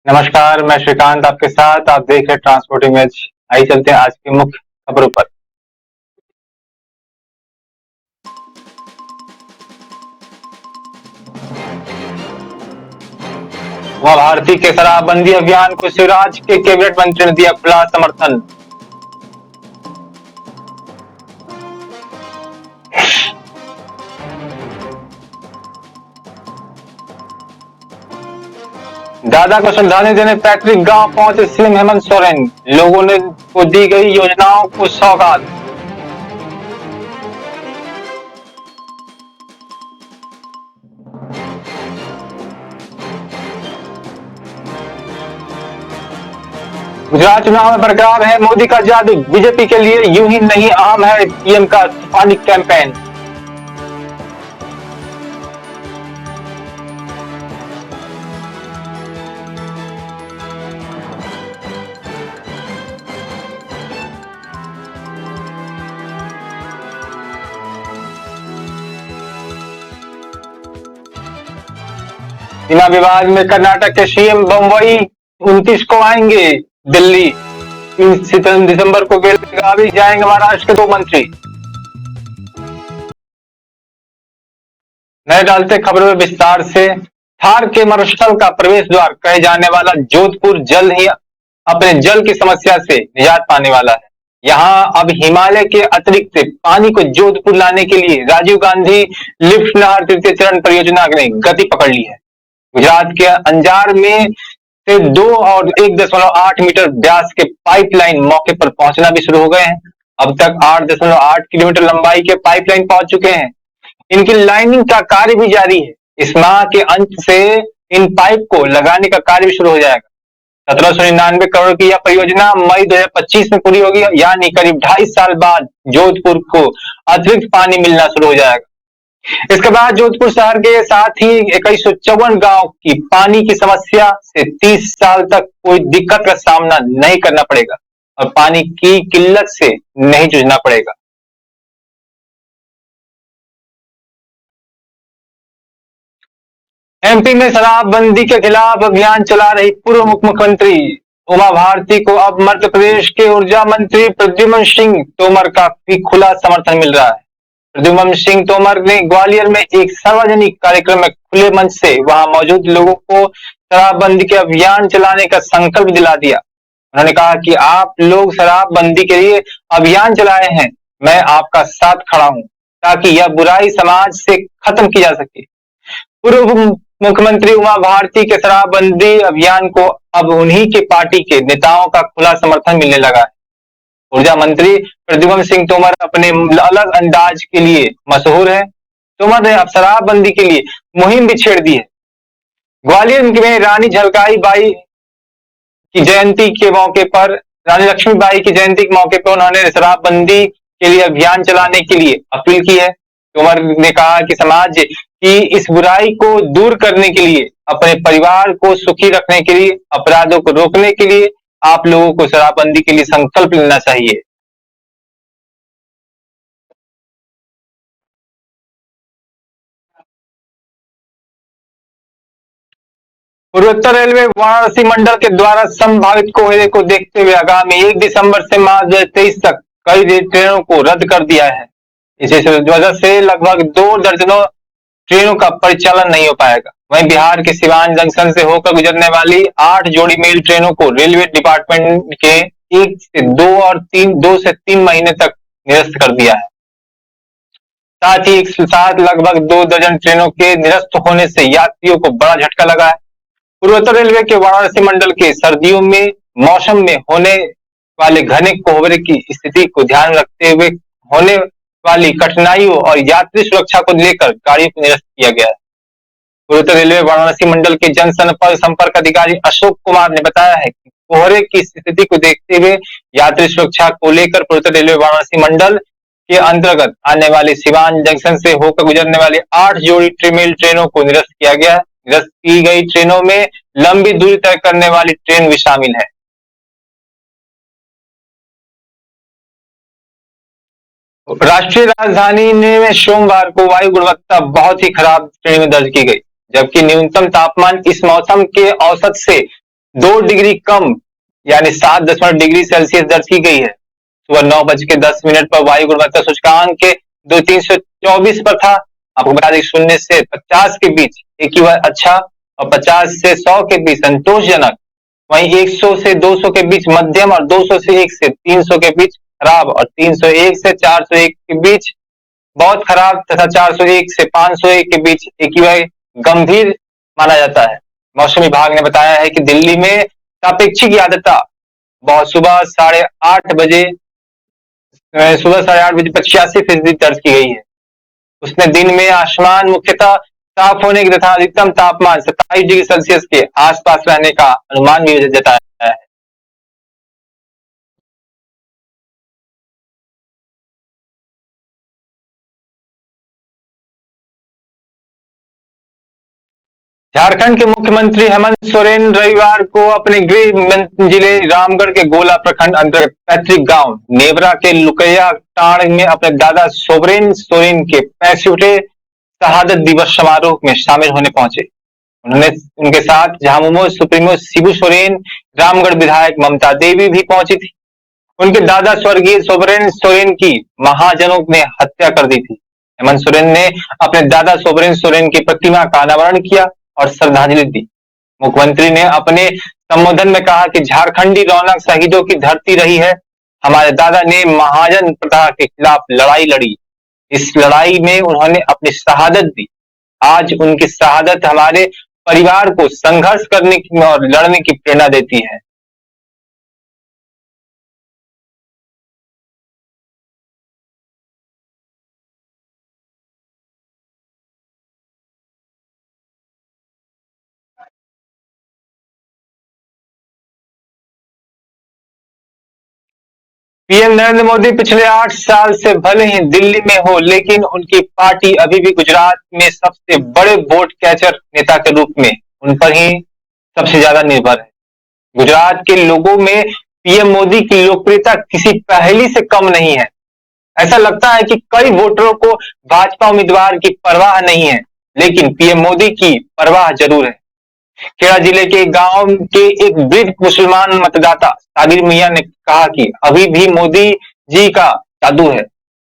नमस्कार, मैं श्रीकांत आपके साथ। आप देख रहे ट्रांसपोर्ट इमेज। आइए चलते हैं आज की मुख्य खबरों पर। उमा भारती के शराबबंदी अभियान को शिवराज के कैबिनेट मंत्री ने दिया खुला समर्थन। दादा को श्रद्धांजलि देने पैतृक गांव पहुंचे सीएम हेमंत सोरेन। लोगों ने को दी गई योजनाओं को सौगात। गुजरात चुनाव में बरकरार है मोदी का जादू। बीजेपी के लिए यूं ही नहीं अहम है पीएम का तूफानी कैंपेन। सीमा विवाद में कर्नाटक के सीएम बम्बई 29 को आएंगे दिल्ली। 3 दिसंबर को बेलगावी जाएंगे महाराष्ट्र के 2 मंत्री। नए डालते खबरों में विस्तार से। थार के मरुस्थल का प्रवेश द्वार कहे जाने वाला जोधपुर जल्द ही अपने जल की समस्या से निजात पाने वाला है। यहाँ अब हिमालय के अतिरिक्त पानी को जोधपुर लाने के लिए राजीव गांधी लिफ्ट नहर तृतीय चरण परियोजना ने गति पकड़ ली है। गुजरात के अंजार में से 2 और 1.8 मीटर व्यास के पाइपलाइन मौके पर पहुंचना भी शुरू हो गए हैं। अब तक 8.8 किलोमीटर लंबाई के पाइपलाइन पहुंच चुके हैं। इनकी लाइनिंग का कार्य भी जारी है। इस माह के अंत से इन पाइप को लगाने का कार्य भी शुरू हो जाएगा। 1799 करोड़ की यह परियोजना मई 2025 में पूरी होगी, यानी करीब 2.5 साल बाद जोधपुर को अतिरिक्त पानी मिलना शुरू हो जाएगा। इसके बाद जोधपुर शहर के साथ ही 2154 गांव की पानी की समस्या से 30 साल तक कोई दिक्कत का सामना नहीं करना पड़ेगा और पानी की किल्लत से नहीं जूझना पड़ेगा। एमपी में शराबबंदी के खिलाफ अभियान चला रही पूर्व मुख्यमंत्री उमा भारती को अब मध्य प्रदेश के ऊर्जा मंत्री प्रद्युम्न सिंह तोमर का भी खुला समर्थन मिल रहा है। प्रद्युम्न सिंह तोमर ने ग्वालियर में एक सार्वजनिक कार्यक्रम में खुले मंच से वहां मौजूद लोगों को शराबबंदी के अभियान चलाने का संकल्प दिला दिया। उन्होंने कहा कि आप लोग शराबबंदी के लिए अभियान चलाए हैं, मैं आपका साथ खड़ा हूं ताकि यह बुराई समाज से खत्म की जा सके। पूर्व मुख्यमंत्री उमा भारती के शराबबंदी अभियान को अब उन्हीं के पार्टी के नेताओं का खुला समर्थन मिलने लगा है। ऊर्जा मंत्री प्रद्युम्न सिंह तोमर अपने अलग अंदाज के लिए मशहूर है। तोमर ने अब शराबबंदी के लिए मुहिम भी छेड़ दी है। ग्वालियर में रानी झलकारी बाई की जयंती के मौके पर रानी लक्ष्मीबाई की जयंती के मौके पर उन्होंने शराबबंदी के लिए अभियान चलाने के लिए अपील की है। तोमर ने कहा कि समाज की इस बुराई को दूर करने के लिए, अपने परिवार को सुखी रखने के लिए, अपराधों को रोकने के लिए आप लोगों को शराबबंदी के लिए संकल्प लेना चाहिए। पूर्वोत्तर रेलवे वाराणसी मंडल के द्वारा संभावित कोहरे को देखते हुए आगामी 1 दिसंबर से मार्च 2023 तक कई ट्रेनों को रद्द कर दिया है। इसी वजह से लगभग 2 दर्जनों ट्रेनों का परिचालन नहीं हो पाएगा। वहीं बिहार के सिवान जंक्शन से होकर गुजरने वाली 8 जोड़ी मेल ट्रेनों को रेलवे डिपार्टमेंट के 2 से 3 महीने तक निरस्त कर दिया है। साथ ही एक साथ लगभग 2 दर्जन ट्रेनों के निरस्त होने से यात्रियों को बड़ा झटका लगा है। पूर्वोत्तर रेलवे के वाराणसी मंडल के सर्दियों में मौसम में होने वाले घने कोहरे की स्थिति को ध्यान में रखते हुए होने वाली कठिनाइयों और यात्री सुरक्षा को लेकर गाड़ियों को निरस्त किया गया है। पूर्वोत्तर रेलवे वाराणसी मंडल के जनसंपर्क अधिकारी अशोक कुमार ने बताया है कि कोहरे की स्थिति को देखते हुए यात्री सुरक्षा को लेकर पूर्वोत्तर रेलवे वाराणसी मंडल के अंतर्गत आने वाले सिवान जंक्शन से होकर गुजरने वाली 8 जोड़ी मेल ट्रेनों को निरस्त किया गया है। निरस्त की गई ट्रेनों में लंबी दूरी तय करने वाली ट्रेन भी शामिल है। राष्ट्रीय राजधानी में सोमवार को वायु गुणवत्ता बहुत ही खराब श्रेणी में दर्ज की गई, जबकि न्यूनतम तापमान इस मौसम के औसत से 2 डिग्री कम यानी 7.डिग्री सेल्सियस दर्ज की गई है। सुबह 9:10 पर वायु गुणवत्ता सूचकांक के 324 पर था। आपको बता दें 0 से 50 के बीच एक्यूआई अच्छा और 50 से 100 के बीच संतोषजनक, वहीं 100 से 200 के बीच मध्यम और 200 से 1 से 300 के बीच खराब और 301 से 401 के बीच बहुत खराब तथा 401 से 501 के बीच एक्यूआई गंभीर माना जाता है। मौसम विभाग ने बताया है कि दिल्ली में सापेक्षिक आर्द्रता बहुत सुबह साढ़े आठ बजे 85% दर्ज की गई है। उसने दिन में आसमान मुख्यतः साफ होने की तथा अधिकतम तापमान 27 डिग्री सेल्सियस के आसपास रहने का अनुमान भी जताया है। झारखंड के मुख्यमंत्री हेमंत सोरेन रविवार को अपने गृह जिले रामगढ़ के गोला प्रखंड अंतर्गत पैतृक गांव नेवरा के लुकैया टांड़ में अपने दादा सोबरेन सोरेन के 65वें शहादत दिवस समारोह में शामिल होने पहुंचे। उन्होंने उनके साथ झामुमो सुप्रीमो शिबू सोरेन, रामगढ़ विधायक ममता देवी भी पहुंची थी। उनके दादा स्वर्गीय सोबरेन सोरेन की महाजनों ने हत्या कर दी थी। हेमंत सोरेन ने अपने दादा सोबरेन सोरेन की प्रतिमा का अनावरण किया और श्रद्धांजलि दी। मुख्यमंत्री ने अपने संबोधन में कहा कि झारखंडी रौनक शहीदों की धरती रही है। हमारे दादा ने महाजन प्रथा के खिलाफ लड़ाई लड़ी। इस लड़ाई में उन्होंने अपनी शहादत दी। आज उनकी शहादत हमारे परिवार को संघर्ष करने की और लड़ने की प्रेरणा देती है। पीएम नरेंद्र मोदी पिछले 8 साल से भले ही दिल्ली में हो, लेकिन उनकी पार्टी अभी भी गुजरात में सबसे बड़े वोट कैचर नेता के रूप में उन पर ही सबसे ज्यादा निर्भर है। गुजरात के लोगों में पीएम मोदी की लोकप्रियता किसी पहेली से कम नहीं है। ऐसा लगता है कि कई वोटरों को भाजपा उम्मीदवार की परवाह नहीं है, लेकिन पीएम मोदी की परवाह जरूर है। खेड़ा जिले के गांव के एक वृद्ध मुसलमान मतदाता साबिर मियां ने कहा कि अभी भी मोदी जी का जादू है,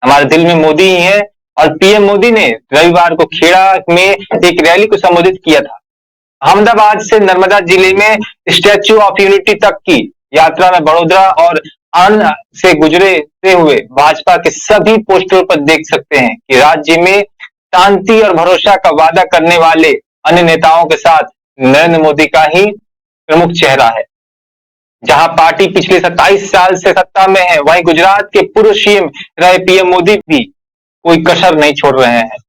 हमारे दिल में मोदी ही है। और पीएम मोदी ने रविवार को खेड़ा में एक रैली को संबोधित किया था। अहमदाबाद से नर्मदा जिले में स्टैच्यू ऑफ यूनिटी तक की यात्रा में वडोदरा और आनंद से गुजरते हुए भाजपा के सभी पोस्टरों पर देख सकते हैं कि राज्य में शांति और भरोसा का वादा करने वाले अन्य नेताओं के साथ नरेंद्र मोदी का ही प्रमुख चेहरा है। जहां पार्टी पिछले 27 साल से सत्ता में है, वहीं गुजरात के पूर्व सीएम रहे पीएम मोदी भी कोई कसर नहीं छोड़ रहे हैं।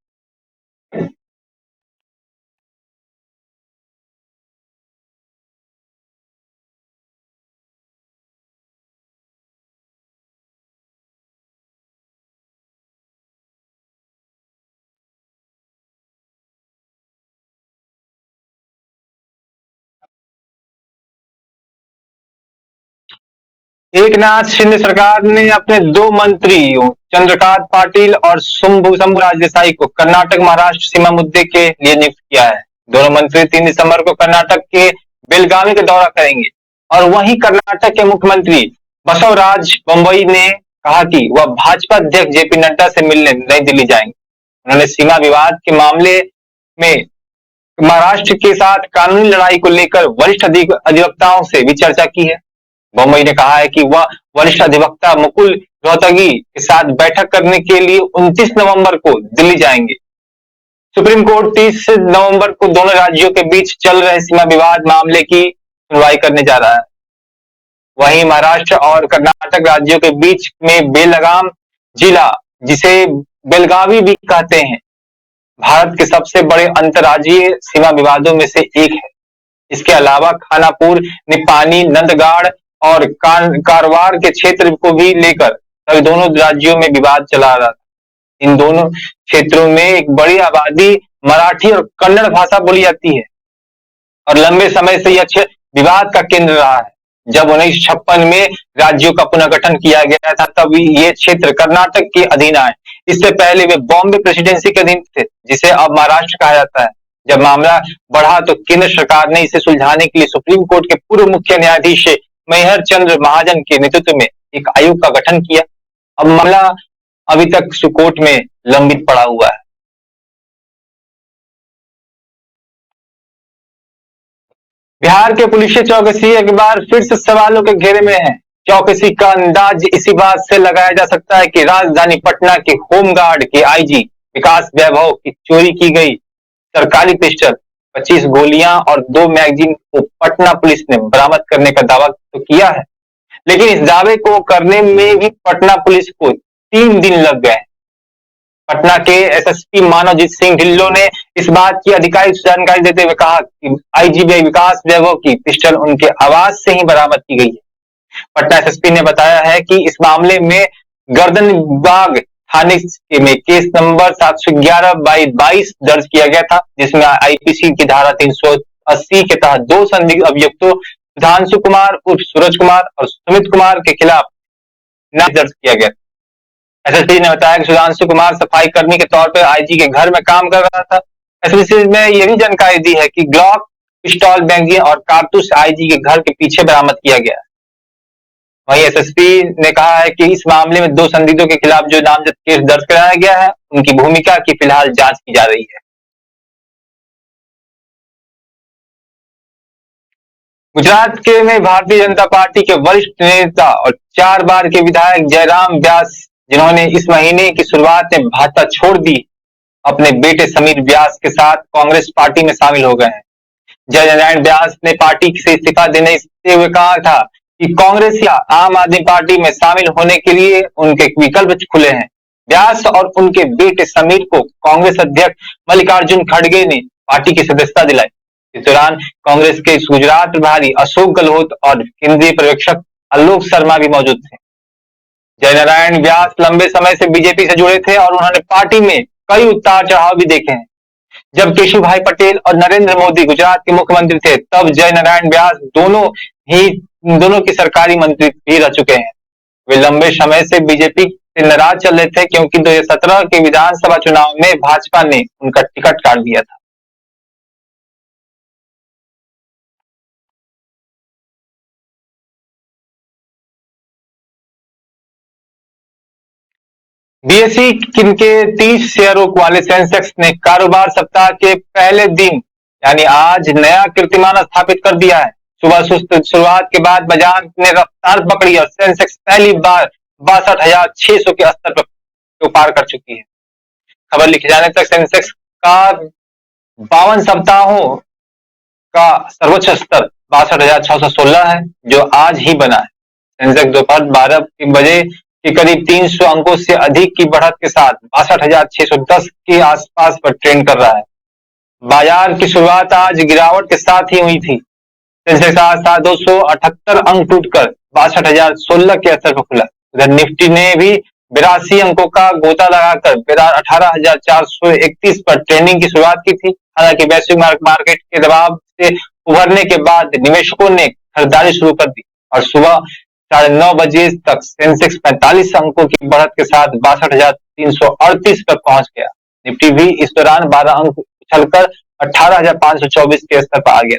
एकनाथ शिंदे सरकार ने अपने 2 मंत्रियों चंद्रकांत पाटिल और शंभुराज देसाई को कर्नाटक महाराष्ट्र सीमा मुद्दे के लिए नियुक्त किया है। दोनों मंत्री 3 दिसंबर को कर्नाटक के बेलगावी का दौरा करेंगे और वहीं कर्नाटक के मुख्यमंत्री बसवराज बोम्मई ने कहा कि वह भाजपा अध्यक्ष जेपी नड्डा से मिलने नई दिल्ली जाएंगे। उन्होंने सीमा विवाद के मामले में महाराष्ट्र के साथ कानूनी लड़ाई को लेकर वरिष्ठ अधिवक्ताओं से भी चर्चा की है। बोम्मई ने कहा है कि वह वरिष्ठ अधिवक्ता मुकुल रोहतगी के साथ बैठक करने के लिए 29 नवंबर को दिल्ली जाएंगे। सुप्रीम कोर्ट 30 नवंबर को दोनों राज्यों के बीच चल रहे सीमा विवाद मामले की सुनवाई करने जा रहा है। वहीं महाराष्ट्र और कर्नाटक राज्यों के बीच में बेलगाम जिला, जिसे बेलगावी भी कहते हैं, भारत के सबसे बड़े अंतर्राज्यीय सीमा विवादों में से एक है। इसके अलावा खानापुर, निपानी, नंदगाड़ और कारवार के क्षेत्र को भी लेकर सभी दोनों राज्यों में विवाद चला रहा था। इन दोनों क्षेत्रों में एक बड़ी आबादी मराठी और कन्नड़ भाषा बोली जाती है और लंबे समय से यह विवाद का केंद्र रहा है। जब 1956 में राज्यों का पुनर्गठन किया गया था, तब ये क्षेत्र कर्नाटक के अधीन आए। इससे पहले वे बॉम्बे प्रेसिडेंसी के अधीन थे, जिसे अब महाराष्ट्र कहा जाता है। जब मामला बढ़ा तो केंद्र सरकार ने इसे सुलझाने के लिए सुप्रीम कोर्ट के पूर्व मुख्य न्यायाधीश मेहर चंद्र महाजन के नेतृत्व में एक आयोग का गठन किया। अब मामला अभी तक कोर्ट में लंबित पड़ा हुआ है। बिहार के पुलिस चौकसी एक बार फिर से सवालों के घेरे में है। चौकसी का अंदाज इसी बात से लगाया जा सकता है कि राजधानी पटना के होमगार्ड के आईजी विकास वैभव की चोरी की गई सरकारी पिस्टल 25 गोलियां और 2 मैगजीन को पटना पुलिस ने बरामद करने का दावा तो किया है, लेकिन इस दावे को करने में भी पटना पुलिस को 3 दिन लग गए। पटना के एसएसपी मानवजीत सिंह ढिल्लों ने इस बात की आधिकारिक जानकारी देते हुए कहा कि आईजीपी विकास वैभव की पिस्टल उनके आवास से ही बरामद की गई है। पटना एसएसपी ने बताया है कि इस मामले में गर्दनबाग थाने में केस नंबर 711/22 दर्ज किया गया था, जिसमें आईपीसी की धारा 380 के तहत 2 संदिग्ध अभियुक्तों सुधांशु कुमार उर्फ सूरज कुमार और सुमित कुमार के खिलाफ दर्ज किया गया। एसएसपी ने बताया कि सुधांशु कुमार सफाई कर्मी के तौर पर आईजी के घर में काम कर रहा था। एसएसपी ने यह भी जानकारी दी है कि ग्लॉक पिस्टल, मैगजीन और कारतूस आईजी के घर के पीछे बरामद किया गया। वहीं एसएसपी ने कहा है कि इस मामले में 2 संदिग्धों के खिलाफ जो नामजद केस दर्ज कराया गया है, उनकी भूमिका की फिलहाल जांच की जा रही है। गुजरात के में भारतीय जनता पार्टी के वरिष्ठ नेता और 4 बार के विधायक जयराम व्यास, जिन्होंने इस महीने की शुरुआत में भाजपा छोड़ दी, अपने बेटे समीर व्यास के साथ कांग्रेस पार्टी में शामिल हो गए हैं। जय नारायण व्यास ने पार्टी से इस्तीफा देने से हुए कहा था कि कांग्रेस या आम आदमी पार्टी में शामिल होने के लिए उनके विकल्प खुले हैं। व्यास और उनके बेटे समीर को कांग्रेस अध्यक्ष मल्लिकार्जुन खड़गे ने पार्टी की सदस्यता दिलाई। इस दौरान कांग्रेस के गुजरात प्रभारी अशोक गहलोत और केंद्रीय पर्यवेक्षक आलोक शर्मा भी मौजूद थे। जय नारायण व्यास लंबे समय से बीजेपी से जुड़े थे और उन्होंने पार्टी में कई उतार चढ़ाव भी देखे हैं। जब केशुभाई पटेल और नरेंद्र मोदी गुजरात के मुख्यमंत्री थे, तब जय नारायण व्यास दोनों के सरकारी मंत्री भी रह चुके हैं। वे लंबे समय से बीजेपी से नाराज चल रहे थे, क्योंकि 2017 के विधानसभा चुनाव में भाजपा ने उनका टिकट काट दिया था। बीएसई के 30 शेयरों वाले सेंसेक्स ने कारोबार सप्ताह के पहले दिन यानी आज नया कीर्तिमान स्थापित कर दिया है। सुबह सुस्त शुरुआत के बाद बाजार ने रफ्तार पकड़ी और सेंसेक्स पहली बार 62,600 के स्तर पर पार कर चुकी है। खबर लिखे जाने तक सेंसेक्स का 52 सप्ताहों का सर्वोच्च स्तर 62,616 है, जो आज ही बना है। सेंसेक्स दोपहर 12 बजे के करीब 300 अंकों से अधिक की बढ़त के साथ 62,610 के आसपास पर ट्रेंड कर रहा है। बाजार की शुरुआत आज गिरावट के साथ ही हुई थी। सेंसेक्स आज 278 अंक टूटकर 62,016 के स्तर पर खुला। उधर निफ्टी ने भी 82 अंकों का गोता लगाकर 18,431 पर ट्रेंडिंग की शुरुआत की थी। हालांकि वैश्विक मार्केट के दबाव से उभरने के बाद निवेशकों ने खरीदारी शुरू कर दी और सुबह 9:30 बजे तक सेंसेक्स 45 अंकों की बढ़त के साथ 62,338 पर पहुंच गया। निफ्टी भी इस दौरान 12 अंक उछलकर 18,524 के स्तर पर आ गया।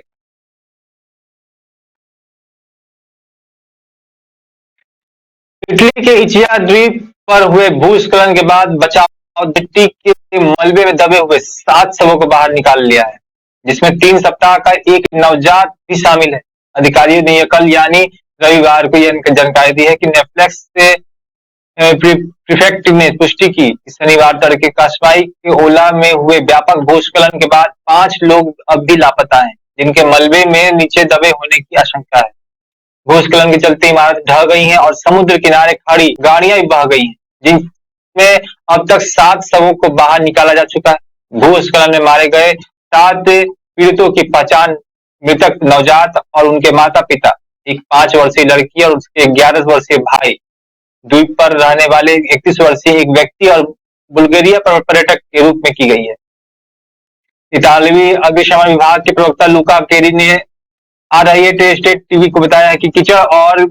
इटली के इचिया द्वीप पर हुए भूस्खलन के बाद बचाव मिट्टी के मलबे में दबे हुए 7 शवों को बाहर निकाल लिया है, जिसमें 3 सप्ताह का एक नवजात भी शामिल है। अधिकारियों ने कल यानी रविवार को यह जानकारी दी है कि नेफ्लेक्स से प्रीफेक्ट ने पुष्टि की कि शनिवार तड़के काशमाई के ओला में हुए व्यापक भूस्खलन के बाद 5 लोग अब भी लापता हैं, जिनके मलबे में नीचे दबे होने की आशंका है। भूस्खलन के चलते इमारत ढह गई हैं और समुद्र किनारे खड़ी गाड़ियां भी बह गई हैं, जिनमें अब तक 7 शवों को बाहर निकाला जा चुका है। भूस्खलन में मारे गए 7 पीड़ितों की पहचान मृतक नवजात और उनके माता पिता, एक 5 वर्षीय लड़की और उसके 11 वर्षीय भाई, द्वीप पर रहने वाले 31 वर्षीय एक व्यक्ति और बुल्गारिया पर्यटक के रूप में की गई है। इतालवी अग्निशमन विभाग के प्रवक्ता लूका केरी ने RIA स्टेट टीवी को बताया कि कीचड़ और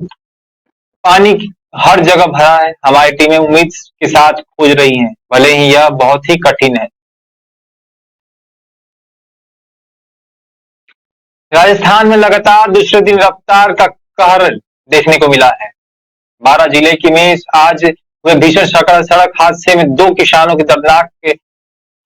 पानी हर जगह भरा है। हमारी टीमें उम्मीद के साथ खोज रही हैं, भले ही यह बहुत ही कठिन है। राजस्थान में लगातार दूसरे दिन रफ्तार का कहर देखने को मिला है। 12 जिले की में आज हुए भीषण सड़क हादसे में 2 किसानों की दर्दनाक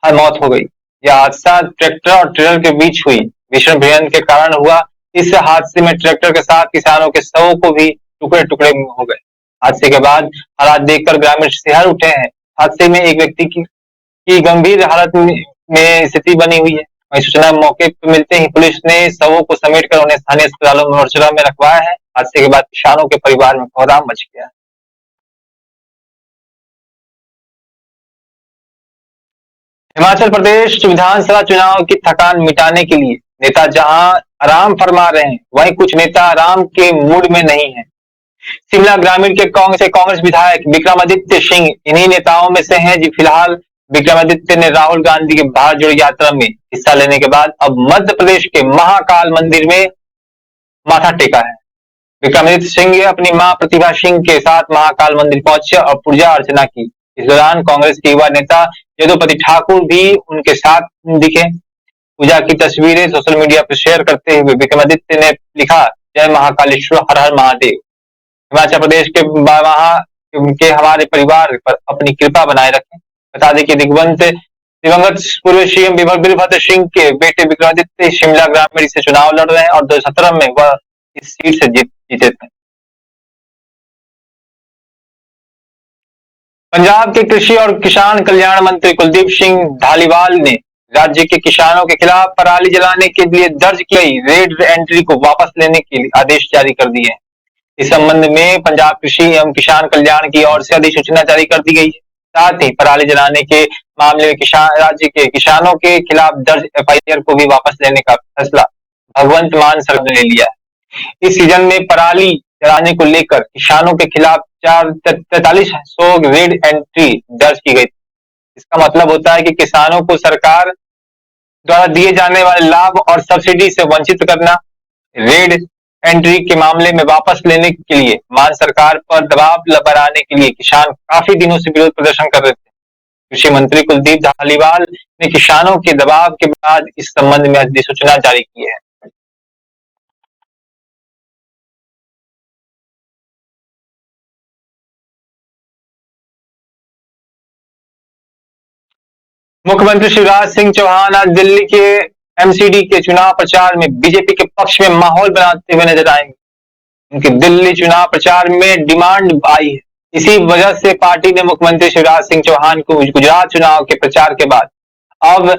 मौत हो गई। यह हादसा ट्रैक्टर और ट्रेलर के बीच हुई भीषण भिड़ंत के कारण हुआ। इस हादसे में ट्रैक्टर के साथ किसानों के शवों को भी टुकड़े-टुकड़े हो गए। हादसे के बाद हालात देखकर ग्रामीण सिहर उठे हैं। हादसे में एक व्यक्ति की गंभीर हालत में स्थिति बनी हुई है। वहीं सूचना मौके पर मिलते ही पुलिस ने शवों को समेटकर उन्हें स्थानीय अस्पतालों में मोर्चरा में रखवाया है। हादसे के बाद किसानों के परिवार में कोहराम मच गया है। हिमाचल प्रदेश विधानसभा चुनाव की थकान मिटाने के लिए नेता जहां आराम फरमा रहे हैं, वहीं कुछ नेता आराम के मूड में नहीं है। शिमला ग्रामीण के कांग्रेस विधायक विक्रमादित्य सिंह इन्हीं नेताओं में से हैं जी। फिलहाल विक्रमादित्य ने राहुल गांधी की भारत जोड़ो यात्रा में हिस्सा लेने के बाद अब मध्य प्रदेश के महाकाल मंदिर में माथा टेका है। विक्रमादित्य सिंह अपनी मां प्रतिभा सिंह के साथ महाकाल मंदिर पहुंचे और पूजा अर्चना की। इस दौरान कांग्रेस के युवा नेता यदुपति ठाकुर भी उनके साथ दिखे। पूजा की तस्वीरें सोशल मीडिया पर शेयर करते हुए विक्रमादित्य ने लिखा, जय महाकालेश्वर, हर हर महादेव। हिमाचल प्रदेश के वहां उनके हमारे परिवार पर अपनी कृपा बनाए रखें। बता दें कि दिवंगत पूर्व सीएम वीरभद्र सिंह के बेटे विक्रमादित्य शिमला ग्रामीण से चुनाव लड़ रहे हैं और 2017 में वह इस सीट से जीते थे। पंजाब के कृषि और किसान कल्याण मंत्री कुलदीप सिंह धालीवाल ने राज्य के किसानों के खिलाफ पराली जलाने के लिए दर्ज की गई रेड एंट्री को वापस लेने के लिए आदेश जारी कर दिए हैं। इस संबंध में पंजाब कृषि एवं किसान कल्याण की ओर से अधिसूचना जारी कर दी गई है। साथ ही पराली जलाने के मामले में राज्य के किसानों के खिलाफ दर्ज एफआईआर को भी वापस लेने का फैसला भगवंत मान सरकार ने ले लिया है। इस सीजन में पराली जलाने को लेकर किसानों के खिलाफ 4300 रेड एंट्री दर्ज की गई। इसका मतलब होता है कि किसानों को सरकार द्वारा दिए जाने वाले लाभ और सब्सिडी से वंचित करना। रेड एंट्री के मामले में वापस लेने के लिए मान सरकार पर दबाव बनाने के लिए किसान काफी दिनों से विरोध प्रदर्शन कर रहे थे। कृषि मंत्री कुलदीप धालीवाल ने किसानों के दबाव के बाद इस संबंध में अधिसूचना जारी की है। मुख्यमंत्री शिवराज सिंह चौहान आज दिल्ली के एमसीडी के चुनाव प्रचार में बीजेपी के पक्ष में माहौल बनाते हुए नजर आएंगे। उनके दिल्ली चुनाव प्रचार में डिमांड आई है। इसी वजह से पार्टी ने मुख्यमंत्री शिवराज सिंह चौहान को गुजरात चुनाव के प्रचार के बाद अब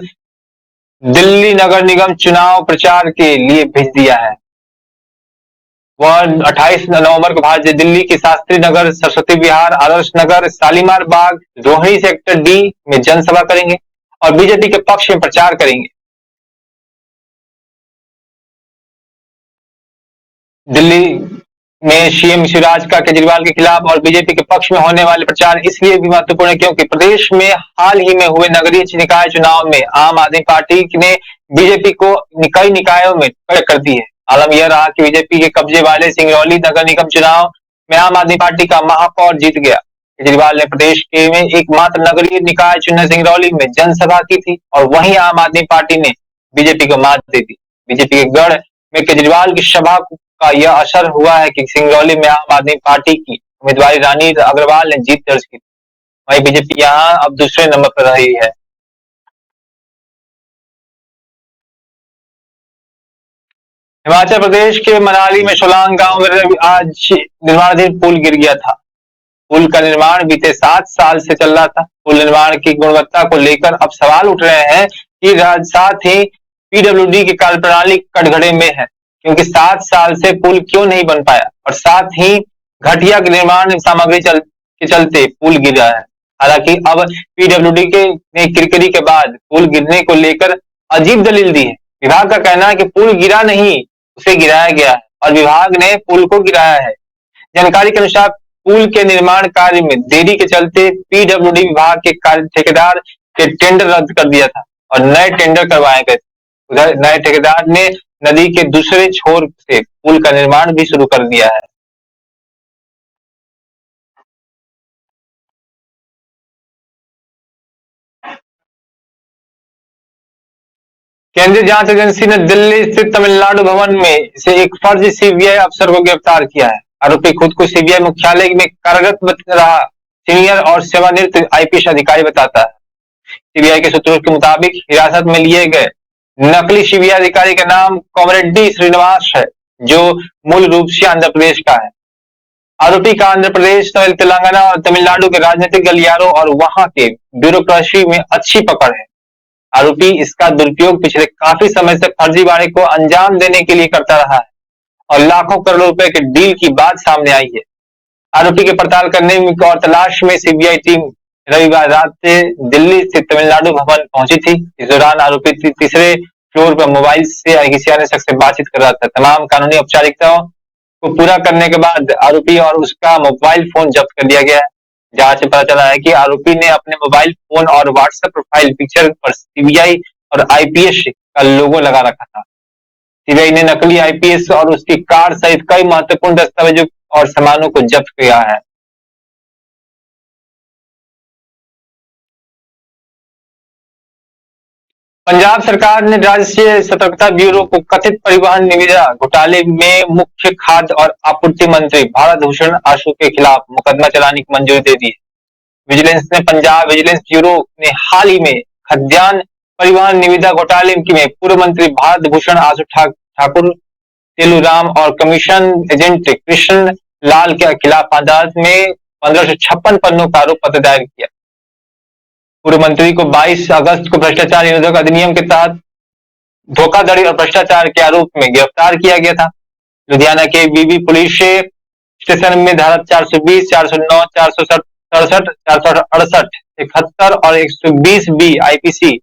दिल्ली नगर निगम चुनाव प्रचार के लिए भेज दिया है। वह 28 नवंबर को भारत दिल्ली के शास्त्री नगर, सरस्वती विहार, आदर्श नगर, शालीमार बाग, रोहिणी सेक्टर डी में जनसभा करेंगे और बीजेपी के पक्ष में प्रचार करेंगे। दिल्ली में सीएम शिवराज का केजरीवाल के खिलाफ और बीजेपी के पक्ष में होने वाले प्रचार इसलिए भी महत्वपूर्ण है क्योंकि प्रदेश में हाल ही में हुए नगरीय निकाय चुनाव में आम आदमी पार्टी ने बीजेपी को कई निकायों में कड़क कर दी है। आलम यह रहा कि बीजेपी के कब्जे वाले सिंगरौली नगर निगम चुनाव में आम आदमी पार्टी का महापौर जीत गया। केजरीवाल ने प्रदेश के में एकमात्र नगरीय निकाय चुनाव सिंगरौली में जनसभा की थी और वहीं आम आदमी पार्टी ने बीजेपी को मात दे दी। बीजेपी के गढ़ में केजरीवाल की सभा का यह असर हुआ है कि सिंगरौली में आम आदमी पार्टी की उम्मीदवार रानी अग्रवाल ने जीत दर्ज की। वहीं बीजेपी यहां अब दूसरे नंबर पर रही है। हिमाचल प्रदेश के मनाली में सोलांग गांव में आज निर्माणाधीन पुल गिर गया था। पुल का निर्माण बीते 7 साल से चल रहा था। पुल निर्माण की गुणवत्ता को लेकर अब सवाल उठ रहे हैं कि साथ ही पीडब्ल्यूडी की कार्यप्रणाली कटघरे में है क्योंकि 7 साल से पुल क्यों नहीं बन पाया और साथ ही घटिया निर्माण सामग्री के चलते पुल गिरा है। हालांकि अब पीडब्ल्यूडी के ने किरकिरी के बाद पुल गिरने को लेकर अजीब दलील दी है। विभाग का कहना है कि पुल गिरा नहीं, उसे गिराया गया है और विभाग ने पुल को गिराया है। जानकारी के अनुसार पुल के निर्माण कार्य में देरी के चलते पीडब्ल्यूडी विभाग के ठेकेदार के टेंडर रद्द कर दिया था और नए टेंडर करवाए गए। उधर नए ठेकेदार ने नदी के दूसरे छोर से पुल का निर्माण भी शुरू कर दिया है। केंद्रीय जांच एजेंसी ने दिल्ली स्थित तमिलनाडु भवन में से एक फर्जी सीबीआई अफसर को गिरफ्तार किया है। आरोपी खुद को सीबीआई मुख्यालय में कार्यरत बता रहा सीनियर और सेवानिवृत्त आईपीएस अधिकारी बताता है। सीबीआई के सूत्रों के मुताबिक हिरासत में लिए गए नकली सीबीआई अधिकारी का नाम कोमरेड्डी श्रीनिवास है, जो मूल रूप से आंध्र प्रदेश का है। आरोपी का आंध्र प्रदेश, तेलंगाना और तमिलनाडु के राजनीतिक गलियारों और वहां के ब्यूरोक्रेसी में अच्छी पकड़ है। आरोपी इसका दुरुपयोग पिछले काफी समय से फर्जीवाड़े को अंजाम देने के लिए करता रहा है और लाखों करोड़ रुपए के डील की बात सामने आई है। आरोपी की पड़ताल करने और तलाश में सीबीआई टीम रविवार रात से दिल्ली स्थित तमिलनाडु भवन पहुंची थी। इस दौरान आरोपी तीसरे फ्लोर पर मोबाइल से किसी अन्य शख्स से बातचीत कर रहा था। तमाम कानूनी औपचारिकताओं को पूरा करने के बाद आरोपी और उसका मोबाइल फोन जब्त कर लिया गया है। जांच में पता चला है कि आरोपी ने अपने मोबाइल फोन और व्हाट्सएप प्रोफाइल पिक्चर पर सीबीआई और आईपीएस का लोगो लगा रखा था। सीबीआई ने नकली आईपीएस और उसकी कार सहित कई महत्वपूर्ण दस्तावेजों और सामानों को जब्त किया है। पंजाब सरकार ने राष्ट्रीय सतर्कता ब्यूरो को कथित परिवहन निविदा घोटाले में मुख्य खाद्य और आपूर्ति मंत्री भारत भूषण आशु के खिलाफ मुकदमा चलाने की मंजूरी दे दी है। विजिलेंस ने पंजाब विजिलेंस ब्यूरो ने हाल ही में खाद्यान्न परिवहन निविदा घोटाले में पूर्व मंत्री भारत भूषण आशु ठाकुर, तेलूराम और कमीशन एजेंट कृष्ण लाल के खिलाफ अदालत में 1556 पन्नों का आरोप पत्र दायर किया। पूर्व मंत्री को 22 अगस्त को भ्रष्टाचार निरोधक अधिनियम के तहत धोखाधड़ी और भ्रष्टाचार के आरोप में गिरफ्तार किया गया था। लुधियाना के बीबी पुलिस स्टेशन में धारा 420, 409, 467, 468, 71 और 120 बी आईपीसी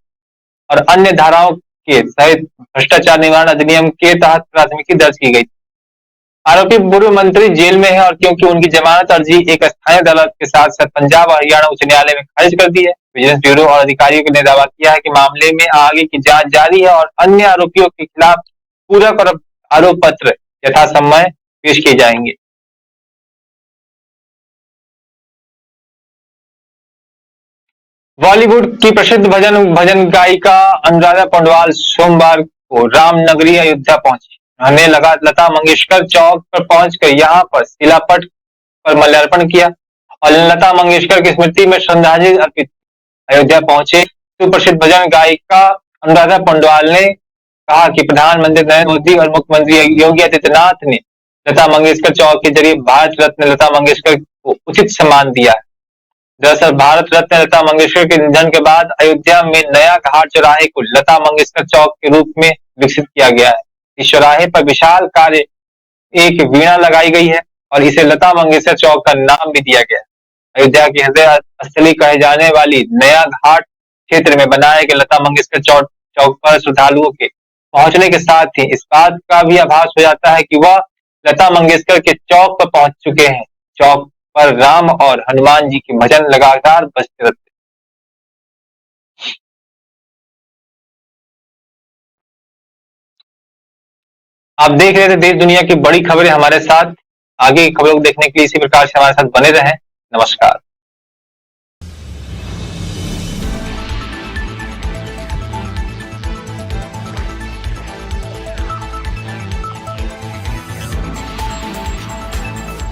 और अन्य धाराओं के सहित भ्रष्टाचार निवारण अधिनियम के तहत प्राथमिकी दर्ज की गई। आरोपी पूर्व मंत्री जेल में है और क्योंकि उनकी जमानत अर्जी एक स्थानीय अदालत के साथ साथ पंजाब और हरियाणा उच्च न्यायालय में खारिज कर दी है। विजिलेंस ब्यूरो और अधिकारियों ने दावा किया है कि मामले में आगे की जांच जारी है और अन्य आरोपियों के खिलाफ पूरक और आरोप पत्र यथासमय पेश किए जाएंगे। बॉलीवुड की प्रसिद्ध भजन गायिका अनुराधा पौडवाल सोमवार को रामनगरी अयोध्या पहुंची। उन्होंने लता मंगेशकर चौक पर पहुंचकर यहां पर शिलापट पर माल्यार्पण किया और लता मंगेशकर की स्मृति में श्रद्धांजलि अर्पित। अयोध्या पहुंचे सुप्रसिद्ध भजन गायिका अनुराधा पौडवाल ने कहा कि प्रधानमंत्री नरेंद्र मोदी और मुख्यमंत्री योगी आदित्यनाथ ने लता मंगेशकर चौक के जरिए भारत रत्न लता मंगेशकर को उचित सम्मान दिया है। दरअसल भारत रत्न लता मंगेशकर के निधन के बाद अयोध्या में नया घाट चौराहे को लता मंगेशकर चौक के रूप में विकसित किया गया है। इस चौराहे पर विशाल कार्य एक वीणा लगाई गई है और इसे लता मंगेशकर चौक का नाम भी दिया गया है। अयोध्या की हृदय स्थली कहे जाने वाली नया घाट क्षेत्र में बनाए गए लता मंगेशकर चौक पर श्रद्धालुओं के पहुंचने के साथ ही इस बात का भी आभास हो जाता है कि वह लता मंगेशकर के चौक पर पहुंच चुके हैं। चौक पर राम और हनुमान जी के भजन लगातार बजते रहते। आप देख रहे थे देश दुनिया की बड़ी खबरें हमारे साथ। आगे की खबरों को देखने के लिए इसी प्रकार से हमारे साथ बने रहें। नमस्कार।